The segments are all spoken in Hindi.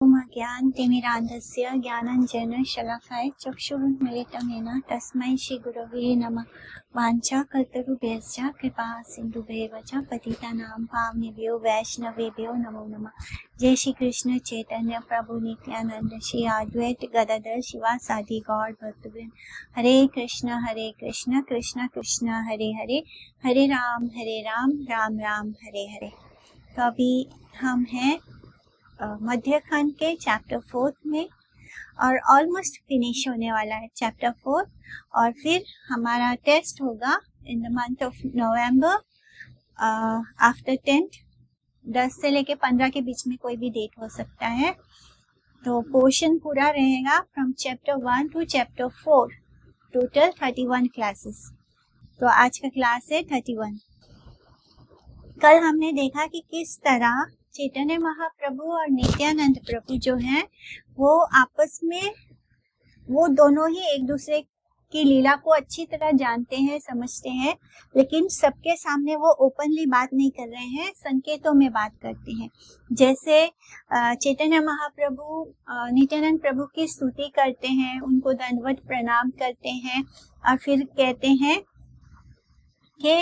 ज्ञानतिमिरान्धस्य ज्ञानाञ्जनशलाकाय चक्षुरुन्मीलितं येन तस्मै श्रीगुरवे नमः। वाञ्छाकल्पतरुभ्यश्च कृपा सिन्धुभ्येव च पतितानां पावनेभ्यो वैष्णवेभ्यो नमो नमः। जय श्री कृष्ण चैतन्य प्रभु नित्यानंद श्री अद्वैत गदाधर शिवासादि गौर भक्तवृंद। हरे कृष्ण कृष्ण कृष्ण हरे हरे, हरे राम राम राम हरे हरे। तो अभी हम हैं मध्य खंड के चैप्टर 4 में और ऑलमोस्ट फिनिश होने वाला है चैप्टर 4। और फिर हमारा टेस्ट होगा in the month of November after 10 से लेके 15 के बीच में कोई भी डेट हो सकता है। तो पोर्शन पूरा रहेगा from chapter 1 to chapter 4, total 31 classes. तो आज का क्लास है 31। कल हमने देखा कि किस तरह चैतन्य महाप्रभु और नित्यानंद प्रभु जो हैं वो आपस में वो दोनों ही एक दूसरे की लीला को अच्छी तरह जानते हैं, समझते हैं, लेकिन सबके सामने वो ओपनली बात नहीं कर रहे हैं, संकेतों में बात करते हैं। जैसे चैतन्य महाप्रभु नित्यानंद प्रभु की स्तुति करते हैं, उनको दंडवत प्रणाम करते हैं और फिर कहते हैं कि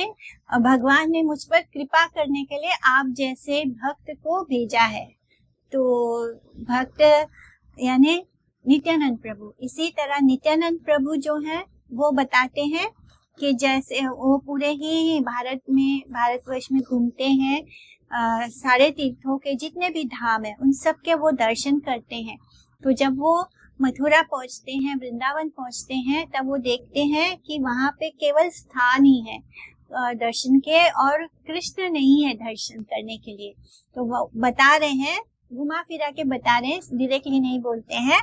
भगवान ने मुझ पर कृपा करने के लिए आप जैसे भक्त को भेजा है। तो भक्त यानी नित्यानंद प्रभु। इसी तरह नित्यानंद प्रभु जो हैं वो बताते हैं कि जैसे वो पूरे ही भारतवर्ष में घूमते हैं, सारे तीर्थों के जितने भी धाम है उन सब के वो दर्शन करते हैं। तो जब वो मथुरा पहुंचते हैं, वृंदावन पहुंचते हैं, तब वो देखते हैं कि वहां पे केवल स्थान ही है दर्शन के और कृष्ण नहीं है दर्शन करने के लिए। तो वो बता रहे हैं, घुमा फिरा के बता रहे हैं, डायरेक्टली नहीं बोलते हैं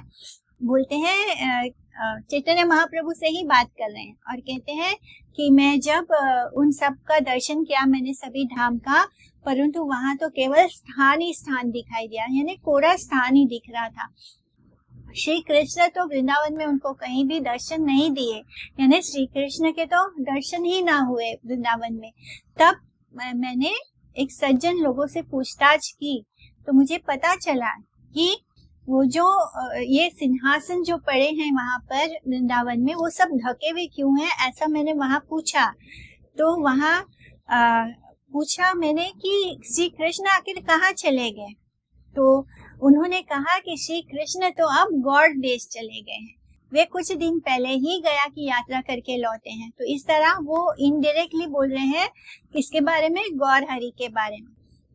चैतन्य महाप्रभु से ही बात कर रहे हैं और कहते हैं कि मैं जब उन सब का दर्शन किया, मैंने सभी धाम का, परंतु वहां तो केवल स्थान ही स्थान दिखाई दिया, यानी कोरा स्थान ही दिख रहा था। श्री कृष्ण तो वृंदावन में उनको कहीं भी दर्शन नहीं दिए, यानी श्री कृष्ण के तो दर्शन ही ना हुए वृंदावन में। तब मैंने एक सज्जन लोगों से पूछताछ की तो मुझे पता चला कि वो जो ये सिंहासन जो पड़े हैं वहां पर वृंदावन में, वो सब ढके हुए क्यों हैं, ऐसा मैंने वहां पूछा। तो वहां पूछा मैंने कि श्री कृष्ण आखिर कहाँ चले गए। तो उन्होंने कहा कि श्री कृष्ण तो अब गौड़ देश चले गए हैं, वे कुछ दिन पहले ही गया की यात्रा करके लौटे हैं। तो इस तरह वो इनडायरेक्टली बोल रहे हैं किसके बारे में, गौर हरि के बारे में।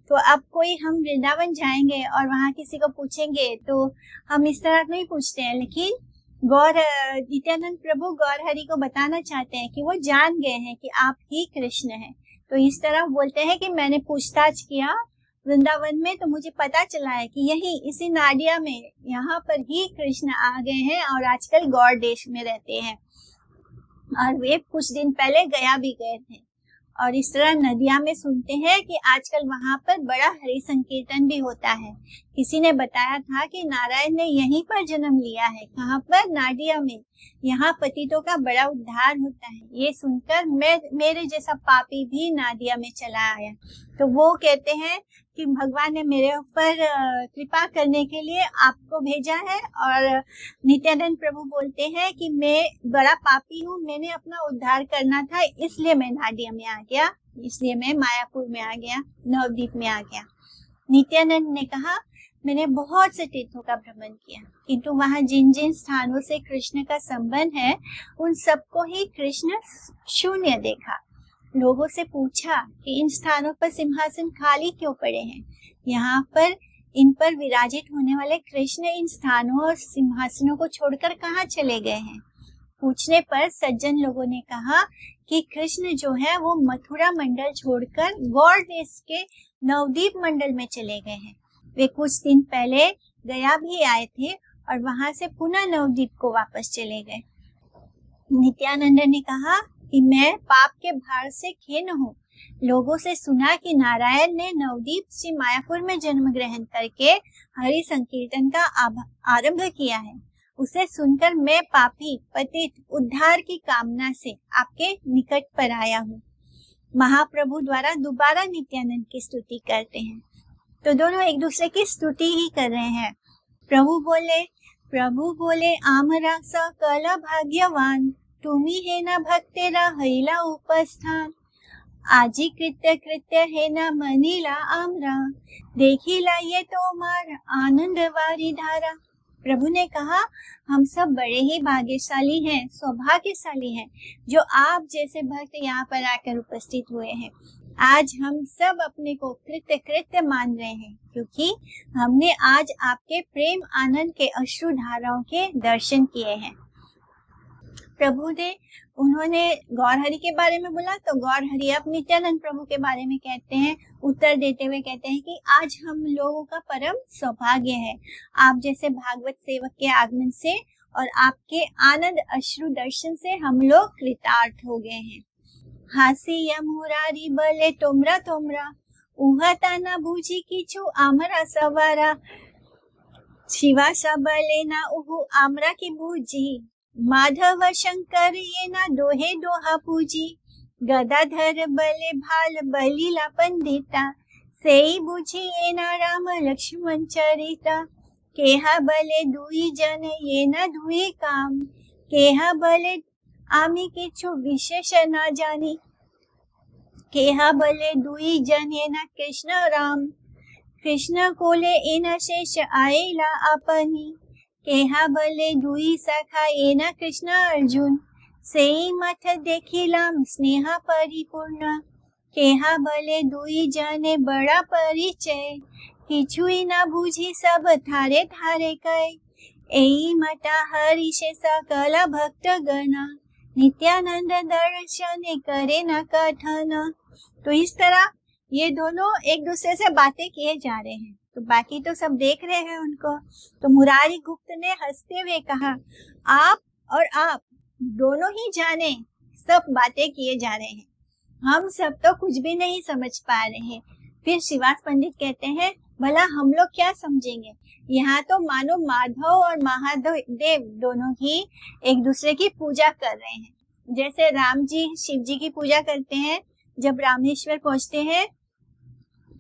तो अब कोई हम वृंदावन जाएंगे और वहां किसी को पूछेंगे तो हम इस तरह नहीं पूछते हैं, लेकिन नित्यानंद प्रभु गौर हरि को बताना चाहते हैं कि वो जान गए हैं कि आप ही कृष्ण हैं। तो इस तरह बोलते हैं कि मैंने पूछताछ किया वृंदावन में तो मुझे पता चला है कि यही इसी नाडिया में यहाँ पर ही कृष्ण आ गए हैं और आजकल गौड़ देश में रहते हैं और वे कुछ दिन पहले गया भी गए थे। और इस तरह नदिया में सुनते हैं कि आजकल वहां पर बड़ा हरि संकीर्तन भी होता है। किसी ने बताया था कि नारायण ने यहीं पर जन्म लिया है, कहाँ पर, नाडिया में। यहाँ पतितों का बड़ा उद्धार होता है। ये सुनकर मेरे जैसा पापी भी नाडिया में चला आया। तो वो कहते हैं कि भगवान ने मेरे ऊपर कृपा करने के लिए आपको भेजा है। और नित्यानंद प्रभु बोलते हैं कि मैं बड़ा पापी हूँ, मैंने अपना उद्धार करना था, इसलिए मैं नाडिया में आ गया, इसलिए मैं मायापुर में आ गया, नवद्वीप में आ गया। नित्यानंद ने कहा मैंने बहुत से तीर्थों का भ्रमण किया, किंतु वहाँ जिन जिन स्थानों से कृष्ण का संबंध है उन सबको ही कृष्ण शून्य देखा। लोगों से पूछा कि इन स्थानों पर सिंहासन खाली क्यों पड़े हैं, यहाँ पर इन पर विराजित होने वाले कृष्ण इन स्थानों और सिंहासनों को छोड़कर कहाँ चले गए हैं। पूछने पर सज्जन लोगों ने कहा कि कृष्ण जो है वो मथुरा मंडल छोड़कर गौड़ देश के नवद्वीप मंडल में चले गए हैं। वे कुछ दिन पहले गया भी आए थे और वहां से पुनः नवद्वीप को वापस चले गए। नित्यानंद ने कहा कि मैं पाप के भार से खिन्न हूँ। लोगों से सुना कि नारायण ने नवद्वीप से मायापुर में जन्म ग्रहण करके हरि संकीर्तन का आरंभ किया है। उसे सुनकर मैं पापी पतित उद्धार की कामना से आपके निकट पर आया हूँ। महाप्रभु द्वारा दोबारा नित्यानंद की स्तुति करते हैं। तो दोनों एक दूसरे की स्तुति ही कर रहे हैं। प्रभु बोले आमरा सकल भाग्यवान, तुम्ही हे ना भक्तेरा हैला उपस्थान। आजी कृत्य कृत्य है ना मनीला आमरा, देखिला ये तोमार आनंद वारी धारा। प्रभु ने कहा हम सब बड़े ही भाग्यशाली हैं, सौभाग्यशाली हैं जो आप जैसे भक्त यहाँ पर आकर उपस्थित हुए हैं। आज हम सब अपने को कृत्य कृत्य मान रहे हैं क्योंकि हमने आज आपके प्रेम आनंद के अश्रु धाराओं के दर्शन किए हैं। प्रभु ने उन्होंने गौरहरि के बारे में बोला तो गौरहरि अब नित्यानंद प्रभु के बारे में कहते हैं, उत्तर देते हुए कहते हैं कि आज हम लोगों का परम सौभाग्य है आप जैसे भागवत सेवक के आगमन से, और आपके आनंद अश्रु दर्शन से हम लोग कृतार्थ हो गए हैं। हासी या मुरारी बले तोमरा तोमरा, उहता ना बूझी किछु आमरा सवारा। शिवा सबले ना उहु आमरा की बूझी, माधव शंकर ये ना दोहे दोहा पूजी। गदाधर बले भाल बलीला पंडिता, सेई बुझी ये ना राम लक्ष्मण चरिता। केहा बले दुई जन ये ना दुई काम, केहा बले आमी किछु विशेष ना जानी। केहा बले दुई जन ये ना कृष्ण राम, कृष्ण कोले एना शेष आएला अपनी। केहा बले दुई सखा एना कृष्ण अर्जुन, सेई मठ देखिलाम स्नेहा परिपूर्ण। केहा बले दुई जने बड़ा परिचय, किछुई ना बूझी सब थारे थारे कय। एई मटा हरिषे सकल भक्त गणा, नित्यानंद दर्शन करे न कथन। तो इस तरह ये दोनों एक दूसरे से बातें किए जा रहे हैं, तो बाकी तो सब देख रहे हैं उनको। तो मुरारी गुप्त ने हंसते हुए कहा आप और आप दोनों ही जाने, सब बातें किए जा रहे हैं, हम सब तो कुछ भी नहीं समझ पा रहे हैं। फिर श्रीवास पंडित कहते हैं भला हम लोग क्या समझेंगे, यहाँ तो मानो माधव और महादेव दोनों ही एक दूसरे की पूजा कर रहे हैं। जैसे राम जी शिव जी की पूजा करते हैं, जब रामेश्वर पहुंचते हैं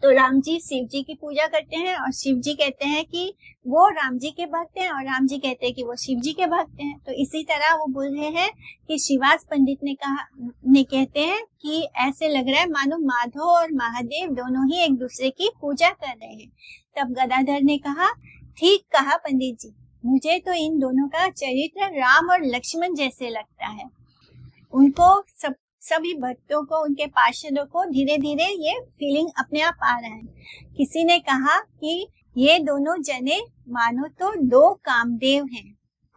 तो राम जी शिव जी की पूजा करते हैं और शिव जी कहते हैं कि वो राम जी के भक्त हैं और राम जी कहते हैं कि वो शिव जी के भक्त हैं। तो इसी तरह वो बोल रहे हैं कि श्रीवास पंडित ने कहते हैं कि ऐसे लग रहा है मानो माधव और महादेव दोनों ही एक दूसरे की पूजा कर रहे हैं। तब गदाधर ने कहा ठीक कहा पंडित जी, मुझे तो इन दोनों का चरित्र राम और लक्ष्मण जैसे लगता है। उनको सभी भक्तों को, उनके पार्षदों को धीरे धीरे ये फीलिंग अपने आप आ रहा है। किसी ने कहा कि ये दोनों जने मानो तो दो कामदेव हैं।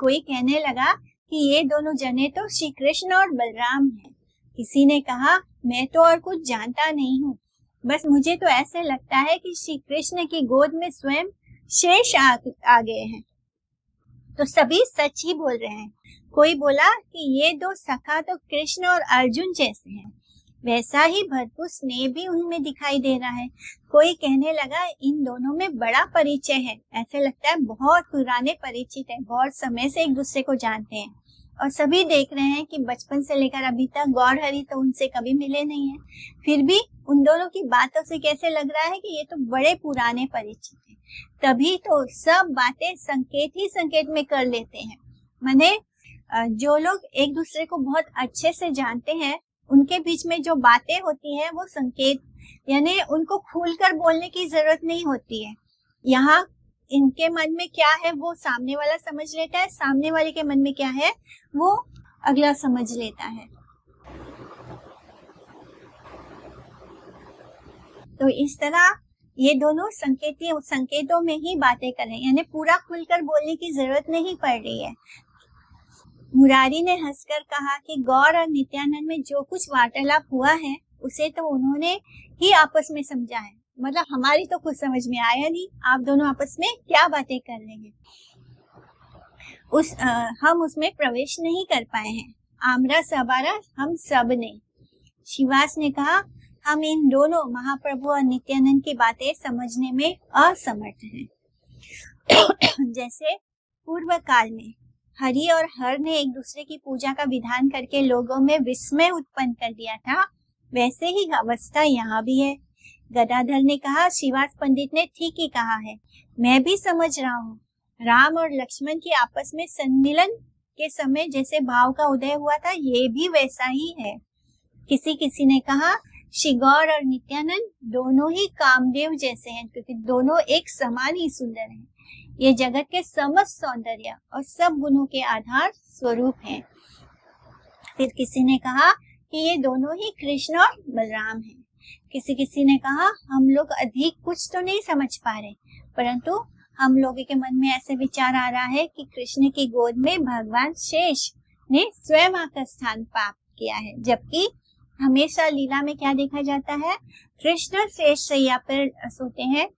कोई कहने लगा कि ये दोनों जने तो श्री कृष्ण और बलराम हैं। किसी ने कहा मैं तो और कुछ जानता नहीं हूँ, बस मुझे तो ऐसे लगता है कि श्री कृष्ण की गोद में स्वयं शेष आ गए हैं। तो सभी सच ही बोल रहे हैं। कोई बोला कि ये दो सखा तो कृष्ण और अर्जुन जैसे हैं, वैसा ही भरपूर स्नेह भी उनमें दिखाई दे रहा है। कोई कहने लगा इन दोनों में बड़ा परिचय है, ऐसे लगता है बहुत पुराने परिचित है, बहुत समय से एक दूसरे को जानते हैं। और सभी देख रहे हैं कि बचपन से लेकर अभी तक गौरहरि तो उनसे कभी मिले नहीं है, फिर भी उन दोनों की बातों से कैसे लग रहा है कि ये तो बड़े पुराने परिचित हैं। तभी तो सब बातें संकेत ही संकेत में कर लेते हैं। माने जो लोग एक दूसरे को बहुत अच्छे से जानते हैं उनके बीच में जो बातें होती हैं वो संकेत, यानी उनको खुलकर बोलने की जरूरत नहीं होती है। यहाँ इनके मन में क्या है वो सामने वाला समझ लेता है, सामने वाले के मन में क्या है वो अगला समझ लेता है। तो इस तरह ये दोनों संकेतों में ही बातें कर रहे हैं, यानी पूरा खुलकर बोलने की जरूरत नहीं पड़ रही है। मुरारी ने हंसकर कहा कि गौर और नित्यानंद में जो कुछ वार्तालाप हुआ है उसे तो उन्होंने ही आपस में समझा है, मतलब हमारी तो कुछ समझ में आया नहीं, आप दोनों आपस में क्या बातें कर रहे हैं हम उसमें प्रवेश नहीं कर पाए हैं। आमरा सबारा हम सब ने। शिवास ने कहा हम इन दोनों महाप्रभु और नित्यानंद की बातें समझने में असमर्थ हैं। जैसे पूर्व काल में हरि और हर ने एक दूसरे की पूजा का विधान करके लोगों में विस्मय उत्पन्न कर दिया था, वैसे ही अवस्था यहाँ भी है। गदाधर ने कहा श्रीवास पंडित ने ठीक ही कहा है, मैं भी समझ रहा हूँ। राम और लक्ष्मण की आपस में सम्मिलन के समय जैसे भाव का उदय हुआ था, ये भी वैसा ही है। किसी ने कहा श्री गौर और नित्यानंद दोनों ही कामदेव जैसे हैं, क्योंकि दोनों एक समान ही सुंदर हैं। ये जगत के समस्त सौंदर्य और सब गुणों के आधार स्वरूप हैं। फिर किसी ने कहा कि ये दोनों ही कृष्ण और बलराम हैं। किसी ने कहा हम लोग अधिक कुछ तो नहीं समझ पा रहे, परंतु हम लोगों के मन में ऐसे विचार आ रहा है कि कृष्ण की गोद में भगवान शेष ने स्वयं आकर स्थान प्राप्त किया है, जबकि हमेशा लीला में क्या देखा जाता है, कृष्ण शेष शैया पर सोते हैं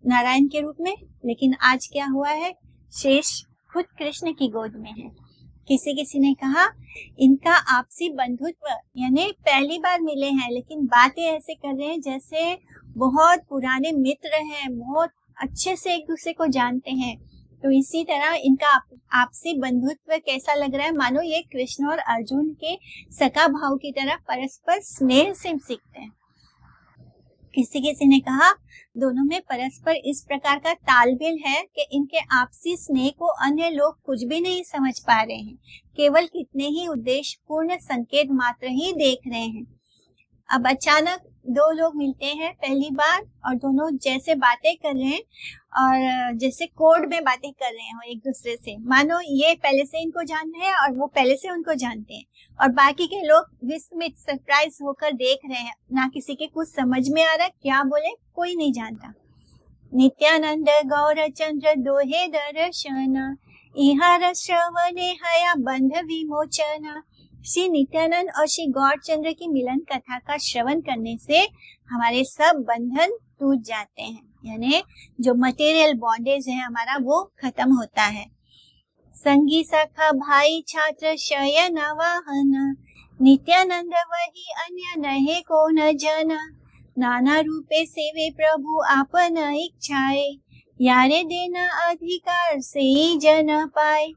नारायण के रूप में, लेकिन आज क्या हुआ है, शेष खुद कृष्ण की गोद में है। किसी ने कहा इनका आपसी बंधुत्व, यानी पहली बार मिले हैं लेकिन बातें ऐसे कर रहे हैं जैसे बहुत पुराने मित्र हैं, बहुत अच्छे से एक दूसरे को जानते हैं। तो इसी तरह इनका आपसी बंधुत्व कैसा लग रहा है, मानो ये कृष्ण और अर्जुन के सखा भाव की तरह परस्पर स्नेह से सीखते हैं। किसी ने कहा दोनों में परस्पर इस प्रकार का तालमेल है कि इनके आपसी स्नेह को अन्य लोग कुछ भी नहीं समझ पा रहे हैं, केवल कितने ही उद्देश्यपूर्ण संकेत मात्र ही देख रहे हैं। अब अचानक दो लोग मिलते हैं पहली बार और दोनों जैसे बातें कर रहे हैं और जैसे कोड में बातें कर रहे हो एक दूसरे से, मानो ये पहले से इनको जानते हैं और वो पहले से उनको जानते हैं, और बाकी के लोग विस्मित सरप्राइज होकर देख रहे हैं। ना किसी के कुछ समझ में आ रहा है, क्या बोले कोई नहीं जानता। नित्यानंद गौर चंद्र दोहे दर्शन, इहार श्रवणे हया बंध विमोचन। श्री नित्यानंद और श्री गौर चंद्र की मिलन कथा का श्रवण करने से हमारे सब बंधन टूट जाते हैं, यानी जो मटेरियल बॉन्डेज है हमारा वो खत्म होता है। संगी सखा भाई छात्र शयन वाहन, नित्यानंद वही अन्य नहे को न जन। नाना रूपे सेवे प्रभु आपन इच्छाए, यारे देना अधिकार से ही जन पाए।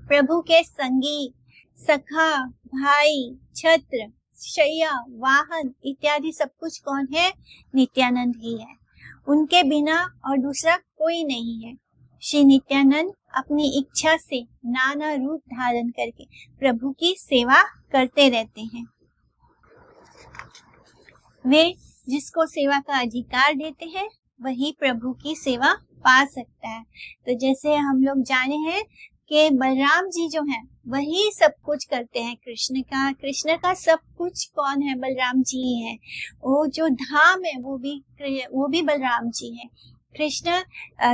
प्रभु के संगी, सखा, भाई, छत्र, शैया, वाहन इत्यादि सब कुछ कौन है, नित्यानंद ही है। उनके बिना और दूसरा कोई नहीं है। श्री नित्यानंद अपनी इच्छा से नाना रूप धारण करके प्रभु की सेवा करते रहते हैं। वे जिसको सेवा का अधिकार देते हैं वही प्रभु की सेवा पा सकता है। तो जैसे हम लोग जाने हैं कि बलराम जी जो हैं वही सब कुछ करते हैं कृष्ण का सब कुछ कौन है, बलराम जी ही है। वो जो धाम है वो भी बलराम जी है। कृष्ण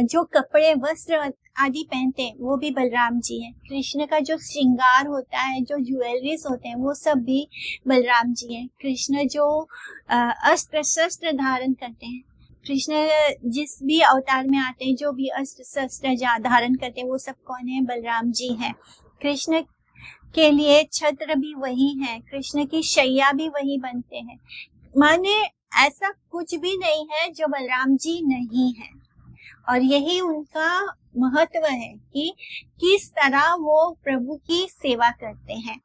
जो कपड़े वस्त्र आदि पहनते हैं वो भी बलराम जी है। कृष्ण का जो श्रृंगार होता है, जो ज्वेलरीज होते हैं वो सब भी बलराम जी है। कृष्ण जो अस्त्र शस्त्र धारण करते हैं, कृष्ण जिस भी अवतार में आते हैं, जो भी अस्त्र शस्त्र धारण करते हैं वो सब कौन है, बलराम जी है। कृष्ण के लिए छत्र भी वही है, कृष्ण की शैया भी वही बनते हैं। माने ऐसा कुछ भी नहीं है जो बलराम जी नहीं है, और यही उनका महत्व है कि किस तरह वो प्रभु की सेवा करते हैं।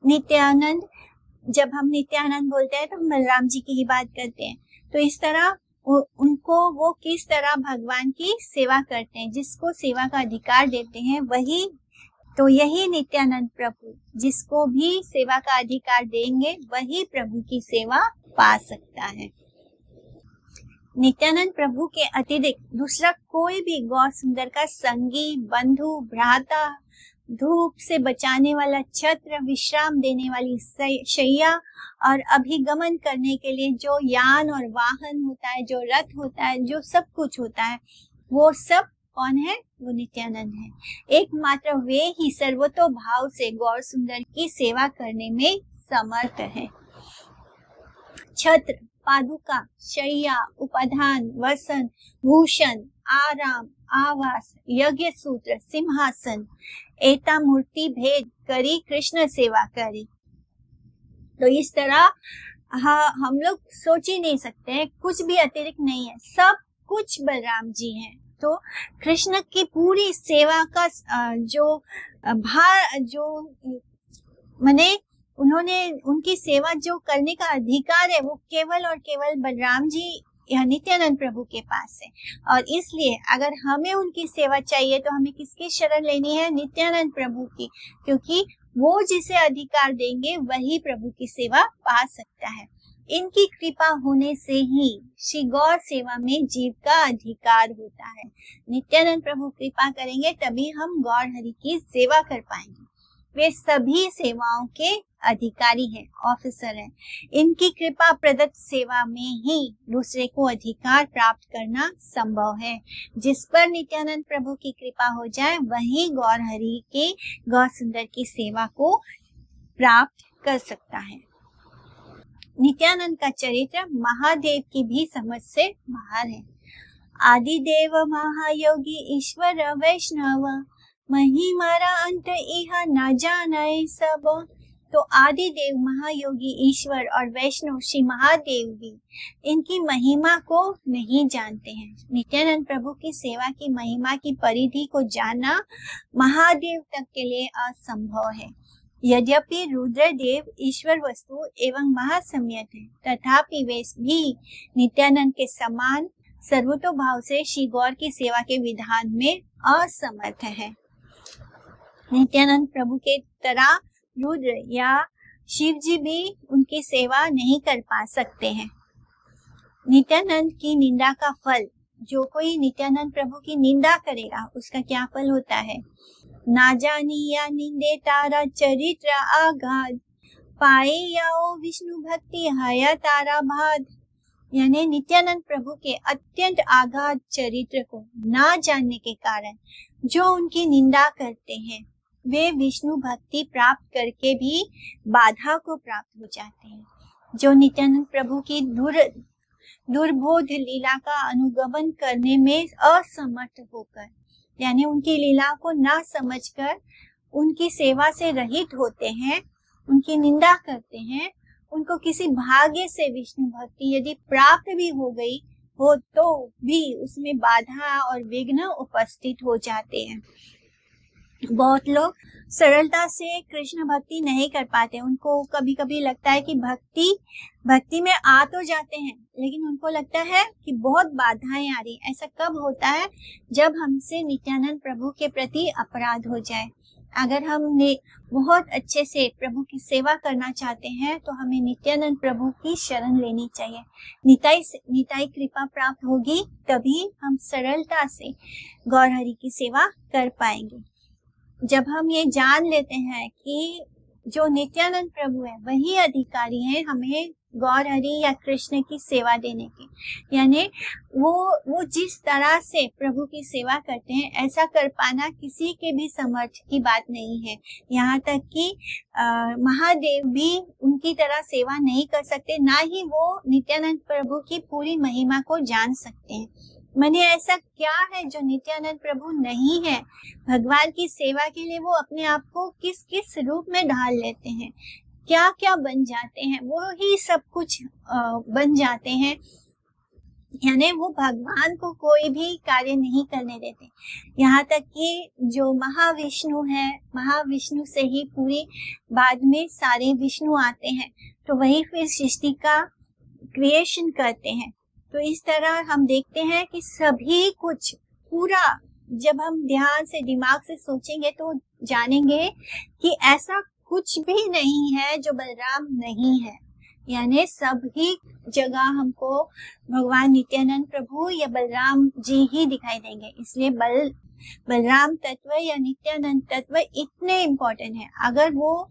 नित्यानंद, जब हम नित्यानंद बोलते हैं तो हम बलराम जी की ही बात करते हैं। तो इस तरह उनको वो किस तरह भगवान की सेवा करते हैं, जिसको सेवा का अधिकार देते हैं वही, तो यही नित्यानंद प्रभु जिसको भी सेवा का अधिकार देंगे वही प्रभु की सेवा पा सकता है। नित्यानंद प्रभु के अतिरिक्त दूसरा कोई भी गौ सुंदर का संगी, बंधु, भ्राता, धूप से बचाने वाला छत्र, विश्राम देने वाली शैया और अभिगमन करने के लिए जो यान और वाहन होता है, जो रथ होता है, जो सब कुछ होता है, वो सब कौन है, वो नित्यानंद है। एकमात्र वे ही सर्वतो भाव से गौर सुंदर की सेवा करने में समर्थ है। छत्र, पादुका, शैया, उपाधान, वसन, भूषण, आराम, आवास, यज्ञ सूत्र, सिंहासन, एता मूर्ति भेद करी कृष्ण सेवा करी। तो इस तरह हम लोग सोच ही नहीं सकते हैं, कुछ भी अतिरिक्त नहीं है, सब कुछ बलराम जी हैं। तो कृष्ण की पूरी सेवा का जो भार, जो माने उन्होंने उनकी सेवा जो करने का अधिकार है वो केवल और केवल बलराम जी यह नित्यानंद प्रभु के पास है। और इसलिए अगर हमें उनकी सेवा चाहिए तो हमें किसकी शरण लेनी है? नित्यानंद प्रभु की, क्योंकि वो जिसे अधिकार देंगे वही प्रभु की सेवा पा सकता है। इनकी कृपा होने से ही श्री गौर सेवा में जीव का अधिकार होता है। नित्यानंद प्रभु कृपा करेंगे तभी हम गौर हरि की सेवा कर पाएंगे। वे सभी सेवाओं के अधिकारी हैं, ऑफिसर हैं। इनकी कृपा प्रदत्त सेवा में ही दूसरे को अधिकार प्राप्त करना संभव है। जिस पर नित्यानंद प्रभु की कृपा हो जाए वही गौर हरि के गौर सुंदर की सेवा को प्राप्त कर सकता है। नित्यानंद का चरित्र महादेव की भी समझ से बाहर है। आदिदेव महायोगी ईश्वर वैष्णव, महिमारा अंत इह न जाने सब। तो आदिदेव महायोगी ईश्वर और वैष्णव श्री महादेव भी इनकी महिमा को नहीं जानते हैं। नित्यानंद प्रभु की सेवा की महिमा की परिधि को जानना महादेव तक के लिए असंभव है। यद्यपि रुद्रदेव ईश्वर वस्तु एवं महासम्यक है, तथापि वे भी नित्यानंद के समान सर्वतोभाव से श्री गौर की सेवा के विधान में असमर्थ है। नित्यानंद प्रभु के तरह रुद्र या शिव जी भी उनकी सेवा नहीं कर पा सकते हैं। नित्यानंद की निंदा का फल, जो कोई नित्यानंद प्रभु की निंदा करेगा उसका क्या फल होता है? ना जानिया निंदे तारा चरित्र आघात, पाए याओ विष्णु भक्ति हया तारा भाद। यानी नित्यानंद प्रभु के अत्यंत आघात चरित्र को ना जानने के कारण जो उनकी निंदा करते हैं वे विष्णु भक्ति प्राप्त करके भी बाधा को प्राप्त हो जाते हैं। जो नित्यानंद प्रभु की दुर्बोध लीला का अनुगमन करने में असमर्थ होकर, यानी उनकी लीला को ना समझकर उनकी सेवा से रहित होते हैं, उनकी निंदा करते हैं, उनको किसी भाग्य से विष्णु भक्ति यदि प्राप्त भी हो गई हो तो भी उसमें बाधा और विघ्न उपस्थित हो जाते हैं। बहुत लोग सरलता से कृष्ण भक्ति नहीं कर पाते। उनको कभी कभी लगता है कि भक्ति में आ तो जाते हैं, लेकिन उनको लगता है कि बहुत बाधाएं आ रही। ऐसा कब होता है? जब हमसे नित्यानंद प्रभु के प्रति अपराध हो जाए। अगर हमने बहुत अच्छे से प्रभु की सेवा करना चाहते हैं तो हमें नित्यानंद प्रभु की शरण लेनी चाहिए। निताई कृपा प्राप्त होगी तभी हम सरलता से गौर हरि की सेवा कर पाएंगे। जब हम ये जान लेते हैं कि जो नित्यानंद प्रभु है वही अधिकारी है हमें गौर हरि या कृष्ण की सेवा देने की, यानी वो जिस तरह से प्रभु की सेवा करते हैं ऐसा कर पाना किसी के भी समर्थ की बात नहीं है। यहाँ तक कि महादेव भी उनकी तरह सेवा नहीं कर सकते, ना ही वो नित्यानंद प्रभु की पूरी महिमा को जान सकते हैं। मैंने ऐसा क्या है जो नित्यानंद प्रभु नहीं है? भगवान की सेवा के लिए वो अपने आप को किस किस रूप में ढाल लेते हैं, क्या क्या बन जाते हैं, वो ही सब कुछ बन जाते हैं। यानी वो भगवान को कोई भी कार्य नहीं करने देते। यहाँ तक कि जो महाविष्णु है, महाविष्णु से ही पूरी बाद में सारे विष्णु आते हैं, तो वही फिर सृष्टि का क्रिएशन करते हैं। तो इस तरह हम देखते हैं कि सभी कुछ पूरा, जब हम ध्यान से दिमाग से सोचेंगे तो जानेंगे कि ऐसा कुछ भी नहीं है जो बलराम नहीं है। यानी सभी जगह हमको भगवान नित्यानंद प्रभु या बलराम जी ही दिखाई देंगे। इसलिए बलराम तत्व या नित्यानंद तत्व इतने इम्पोर्टेंट है। अगर वो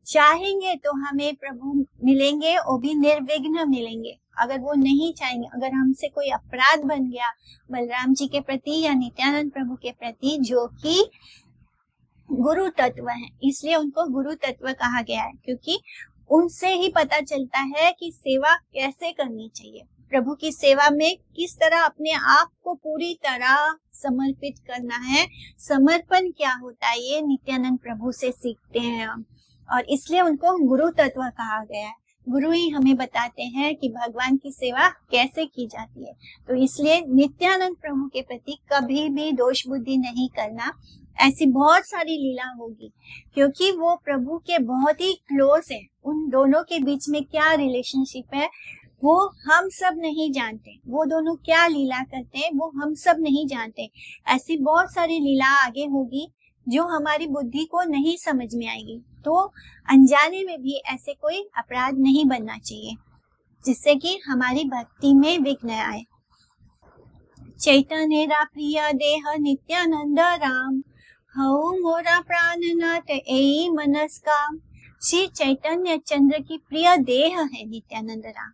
चाहेंगे तो हमें प्रभु मिलेंगे, वो भी निर्विघ्न मिलेंगे। अगर वो नहीं चाहेंगे, अगर हमसे कोई अपराध बन गया बलराम जी के प्रति या नित्यानंद प्रभु के प्रति, जो कि गुरु तत्व है, इसलिए उनको गुरु तत्व कहा गया है, क्योंकि उनसे ही पता चलता है कि सेवा कैसे करनी चाहिए। प्रभु की सेवा में किस तरह अपने आप को पूरी तरह समर्पित करना है, समर्पण क्या होता है, ये नित्यानंद प्रभु से सीखते हैं हम, और इसलिए उनको गुरु तत्व कहा गया है। गुरु ही हमें बताते हैं कि भगवान की सेवा कैसे की जाती है। तो इसलिए नित्यानंद प्रभु के प्रति कभी भी दोष बुद्धि नहीं करना। ऐसी बहुत सारी लीला होगी क्योंकि वो प्रभु के बहुत ही क्लोज है। उन दोनों के बीच में क्या रिलेशनशिप है वो हम सब नहीं जानते। वो दोनों क्या लीला करते हैं वो हम सब नहीं जानते। ऐसी बहुत सारी लीला आगे होगी जो हमारी बुद्धि को नहीं समझ में आएगी। तो अनजाने में भी ऐसे कोई अपराध नहीं बनना चाहिए जिससे कि हमारी भक्ति में विघ्न आए। चैतन्य प्रिय देह नित्यानंद राम, हऊ मोरा प्राणनाथ ए मनस्का। श्री चैतन्य चंद्र की प्रिय देह है नित्यानंद राम,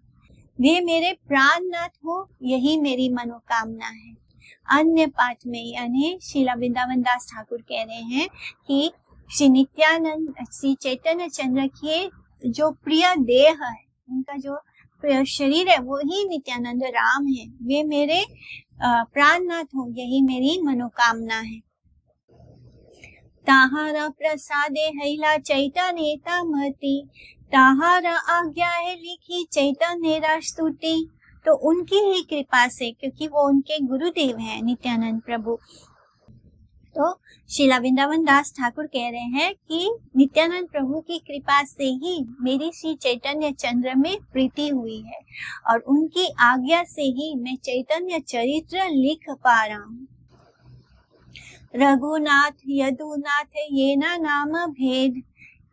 वे मेरे प्राणनाथ हो, यही मेरी मनोकामना है। अन्य पाठ में यानी श्रीला वृंदावन दास ठाकुर कह रहे हैं कि श्री नित्यानंद श्री चैतन्य चंद्र के जो प्रिय देह है, उनका जो प्रिय शरीर है वो ही नित्यानंद राम है, वे मेरे प्राणनाथ हो, यही मेरी मनोकामना है। ताहारा प्रसादे हैला चैतन्यता महती, ताहारा आज्ञा है लिखी चैतन्य स्तुति। तो उनकी ही कृपा से, क्योंकि वो उनके गुरुदेव हैं नित्यानंद प्रभु। तो श्रीला वृंदावन दास ठाकुर कह रहे हैं कि नित्यानंद प्रभु की कृपा से ही मेरी श्री चैतन्य चंद्र में प्रीति हुई है और उनकी आज्ञा से ही मैं चैतन्य चरित्र लिख पा रहा हूँ। रघुनाथ यदुनाथ ये नाम भेद,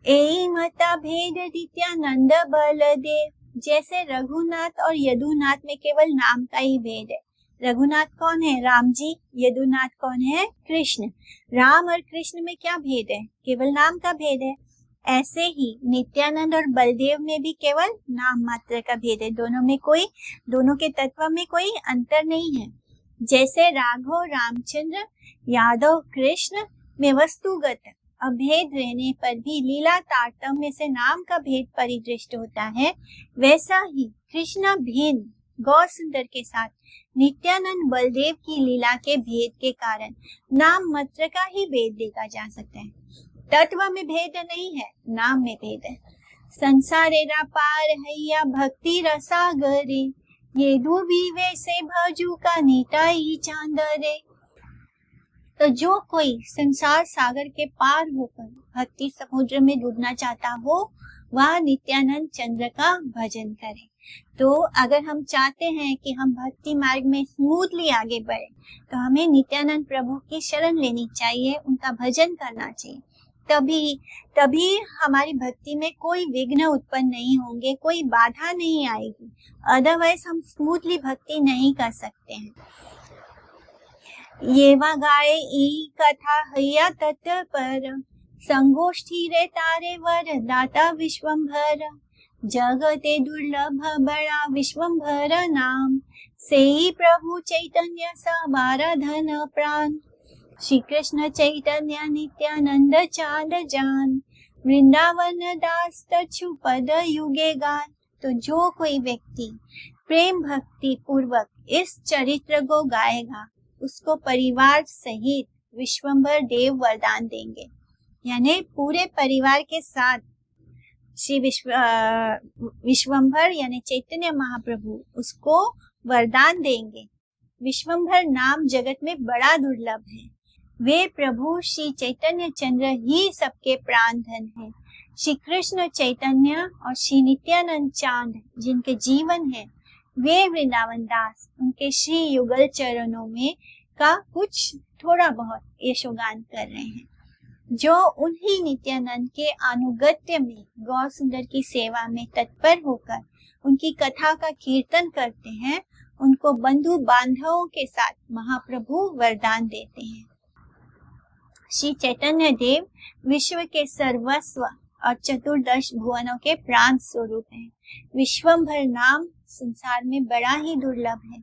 ए मता भेद नित्यानंद बलदेव। जैसे रघुनाथ और यदुनाथ में केवल नाम का ही भेद है। रघुनाथ कौन है? राम जी। यदुनाथ कौन है? कृष्ण। राम और कृष्ण में क्या भेद है? केवल नाम का भेद है। ऐसे ही नित्यानंद और बलदेव में भी केवल नाम मात्र का भेद है। दोनों के तत्व में कोई अंतर नहीं है। जैसे राघव रामचंद्र, यादव कृष्ण में वस्तुगत अभेद रहने पर भी लीला तारतम्य से नाम का भेद परिदृष्ट होता है, वैसा ही कृष्ण भिन्न गौ सुंदर के साथ नित्यानंद बलदेव की लीला के भेद के कारण नाम मात्र का ही भेद देखा जा सकता है। तत्व में भेद नहीं है, नाम में भेद है। संसारेरा पार हैया भक्ति रसागरे, ये डूबी वैसे भजू का नीताई चांदरे। तो जो कोई संसार सागर के पार होकर भक्ति समुद्र में डूबना चाहता हो, वह नित्यानंद चंद्र का भजन करे। तो अगर हम चाहते हैं कि हम भक्ति मार्ग में स्मूथली आगे बढ़े, तो हमें नित्यानंद प्रभु की शरण लेनी चाहिए, उनका भजन करना चाहिए। तभी हमारी भक्ति में कोई विघ्न उत्पन्न नहीं होंगे, कोई बाधा नहीं आएगी। अदरवाइज हम स्मूथली भक्ति नहीं कर सकते हैं। ये गाए ई कथा हैया तत्पर, संगोष्ठी रे तारे वर दाता विश्वंभर। जगते दुर्लभ बड़ा विश्वंभर नाम, सेई प्रभु चैतन्य सवारा धन प्राण। श्री कृष्ण चैतन्य नित्यानंद चांद जान, वृंदावन दास तछु पद युगे गान। तो जो कोई व्यक्ति प्रेम भक्ति पूर्वक इस चरित्र को गाएगा, उसको परिवार सहित विश्वंभर देव वरदान देंगे। यानी पूरे परिवार के साथ श्री विश्वंभर यानी चैतन्य महाप्रभु उसको वरदान देंगे। विश्वंभर नाम जगत में बड़ा दुर्लभ है। वे प्रभु श्री चैतन्य चंद्र ही सबके प्राण धन है। श्री कृष्ण चैतन्य और श्री नित्यानंद चांद जिनके जीवन है, वे वृंदावन दास उनके श्री युगल चरणों में का कुछ थोड़ा बहुत यशोगान कर रहे हैं। जो उन्हीं नित्यानंद के अनुगत्य में गौ सुंदर की सेवा में तत्पर होकर उनकी कथा का कीर्तन करते हैं, उनको बंधु बांधवों के साथ महाप्रभु वरदान देते हैं। श्री चैतन्य देव विश्व के सर्वस्व और चतुर्दश भुवनों के प्राण स्वरूप हैं। विश्वंभर नाम संसार में बड़ा ही दुर्लभ है।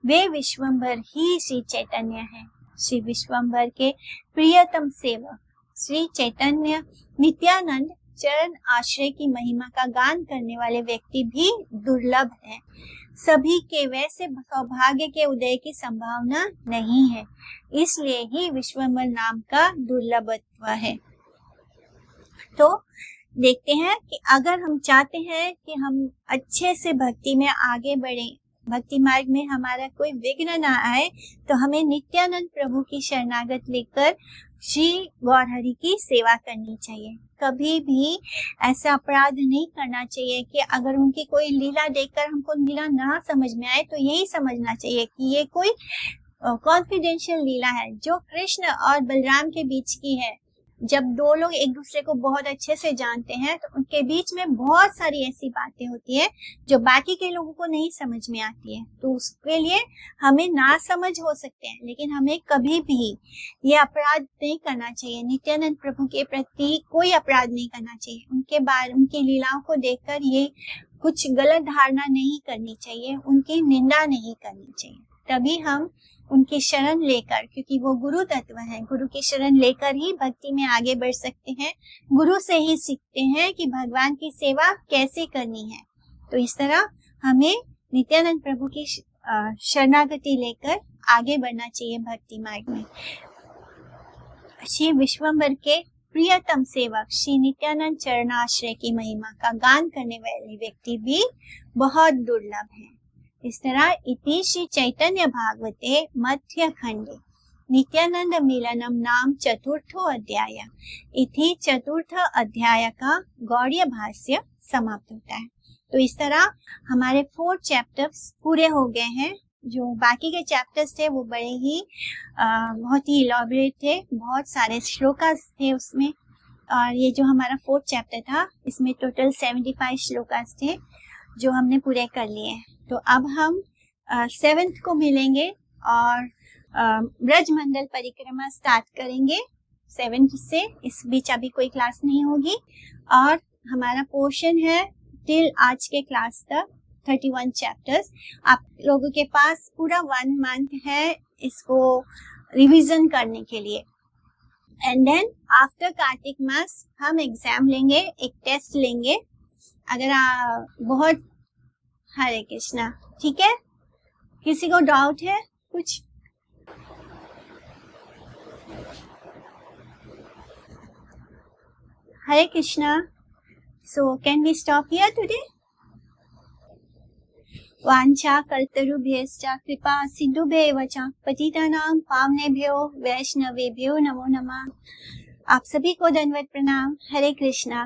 वे विश्वंभर ही श्री चैतन्य हैं। श्री विश्वंभर के प्रियतम सेवक श्री चैतन्य नित्यानंद चरण आश्रय की महिमा का गान करने वाले व्यक्ति भी दुर्लभ हैं। सभी के वैसे सौभाग्य के उदय की संभावना नहीं है, इसलिए ही विश्वंभर नाम का दुर्लभत्व है। तो देखते हैं कि अगर हम चाहते हैं कि हम अच्छे से भक्ति में आगे बढ़ें, भक्ति मार्ग में हमारा कोई विघ्न ना आए, तो हमें नित्यानंद प्रभु की शरणागत लेकर श्री गौरहरि की सेवा करनी चाहिए। कभी भी ऐसा अपराध नहीं करना चाहिए कि अगर उनकी कोई लीला देखकर हमको लीला ना समझ में आए तो यही समझना चाहिए कि ये कोई कॉन्फिडेंशियल लीला है जो कृष्ण और बलराम के बीच की है। जब दो लोग एक दूसरे को बहुत अच्छे से जानते हैं तो उनके बीच में बहुत सारी ऐसी बातें होती है जो बाकी के लोगों को नहीं समझ में आती है, तो उसके लिए हमें ना समझ हो सकते हैं, लेकिन हमें कभी भी ये अपराध नहीं करना चाहिए। नित्यानंद प्रभु के प्रति कोई अपराध नहीं करना चाहिए। उनके बारे उनकी लीलाओं को देखकर ये कुछ गलत धारणा नहीं करनी चाहिए, उनकी निंदा नहीं करनी चाहिए। तभी हम उनकी शरण लेकर, क्योंकि वो गुरु तत्व है, गुरु की शरण लेकर ही भक्ति में आगे बढ़ सकते हैं। गुरु से ही सीखते हैं कि भगवान की सेवा कैसे करनी है। तो इस तरह हमें नित्यानंद प्रभु की शरणागति लेकर आगे बढ़ना चाहिए भक्ति मार्ग में। श्री विश्वम्भर के प्रियतम सेवक श्री नित्यानंद चरणाश्रय की महिमा का गान करने वाले व्यक्ति भी बहुत दुर्लभ है। इस तरह इति श्री चैतन्य भागवते मध्य खंडे नित्यानंद मिलनम नाम चतुर्थो अध्याय। इति चतुर्थ अध्याय का गौड़ीय भाष्य समाप्त होता है। तो इस तरह हमारे 4 चैप्टर्स पूरे हो गए हैं। जो बाकी के चैप्टर्स थे वो बड़े ही बहुत ही इलॉबरेट थे, बहुत सारे श्लोकास थे उसमें। और ये जो हमारा 4th चैप्टर था इसमें टोटल 75 श्लोकास थे जो हमने पूरे कर लिए। तो अब हम 7th को मिलेंगे और ब्रज मंडल परिक्रमा स्टार्ट करेंगे 7th से। इस बीच अभी कोई क्लास नहीं होगी और हमारा पोर्शन है टिल आज के क्लास तक 31 चैप्टर्स। आप लोगों के पास पूरा 1 मंथ है इसको रिवीजन करने के लिए। एंड देन आफ्टर कार्तिक मास हम एग्जाम लेंगे, एक टेस्ट लेंगे। अगर बहुत हरे कृष्णा, ठीक है? किसी को डाउट है कुछ? Hare Krishna. So can we stop here today? वांछा कल्पतरुभ्यश्च कृपा सिन्धुभ्येव च पतितानां पावनेभ्यो वैष्णवेभ्यो नमो नमः। आप सभी को दंडवत प्रणाम। हरे कृष्णा।